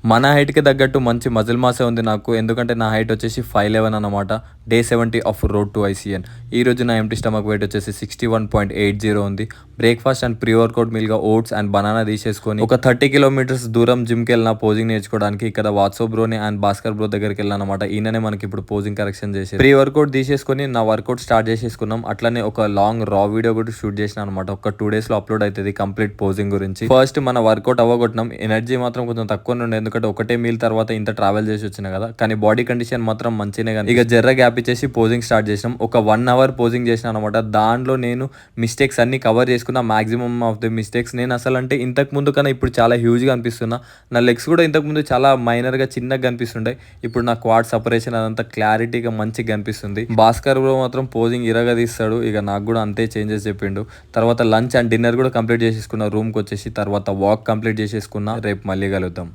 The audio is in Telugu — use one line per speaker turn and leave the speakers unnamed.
మన హైట్‌కి తగ్గట్టు మంచి మజిల్ మాసే ఉంది నాకు. ఎందుకంటే నా హైట్ వచ్చేసి 5'11" అన్నమాట. Day 70 off road to ICN. ఈరోజు నా ఎంప్టీ స్టమక్ వెయిట్ వచ్చేసి 61.80 ఉంది. బ్రేక్‌ఫాస్ట్ అండ్ ప్రీ వర్కౌట్ మీల్‌గా ఓట్స్ అండ్ బనానా తీసేసుకొని ఒక 30 కిలోమీటర్స్ దూరం జిమ్‌కెళ్ళిన పోజింగ్ నేర్చుకోవడానికి. ఇక్కడ వాట్సో బ్రోని అండ్ భాస్కర్ బ్రో దగ్గరికెళ్ళానన్నమాట. ఈయననే మనకి ఇప్పుడు పోజింగ్ కరెక్షన్ చేసేది. ప్రీ వర్కౌట్ తీసేసుకొని నా వర్కౌట్ స్టార్ట్ చేసేసుకున్నాం. అట్లనే ఒక లాంగ్ రా వీడియో కూడా షూట్ చేసినా అనమాట. ఒక 2 డేస్‌లో అప్లోడ్ అవుతది కంప్లీట్ పోజింగ్ గురించి. ఫస్ట్ మన వర్కౌట్ అవ్వగొట్టినాం. ఎనర్జీ మాత్రం కొంచెం తక్కువనే ఉండే, ఎందుకంటే ఒకటే మీల్ తర్వాత ఇంత ట్రావెల్ చేసి వచ్చిన కదా. కానీ బాడీ కండిషన్ మాత్రం మంచిగానే కానీ ఇక జర్ర గ్యాప్ ఇచ్చేసి పోజింగ్ స్టార్ట్ చేసినాం. ఒక 1 అవర్ పోజింగ్ చేసిన అనమాట. దాంట్లో నేను మిస్టేక్స్ అన్ని కవర్ చేసుకున్నా. మాక్సిమం ఆఫ్ ది మిస్టేక్స్ నేను అసలు అంటే ఇంతకు ముందు కన్నా ఇప్పుడు చాలా హ్యూజ్గా అనిపిస్తున్నా. నా లెగ్స్ కూడా ఇంతకు ముందు చాలా మైనర్గా చిన్నగా కనిపిస్తుండే. ఇప్పుడు నా క్వాడ్ సపరేషన్ అదంతా క్లారిటీగా మంచిగా కనిపిస్తుంది. భాస్కర్ బ్రో మాత్రం పోజింగ్ ఇరగా తీస్తాడు. ఇక నాకు కూడా అంతే చేంజెస్ చెప్పిండు. తర్వాత లంచ్ అండ్ డిన్నర్ కూడా కంప్లీట్ చేసేసుకున్నా రూమ్కి వచ్చేసి. తర్వాత వాక్ కంప్లీట్ చేసేసుకున్నా. రేపు మళ్ళీ కలుద్దాం.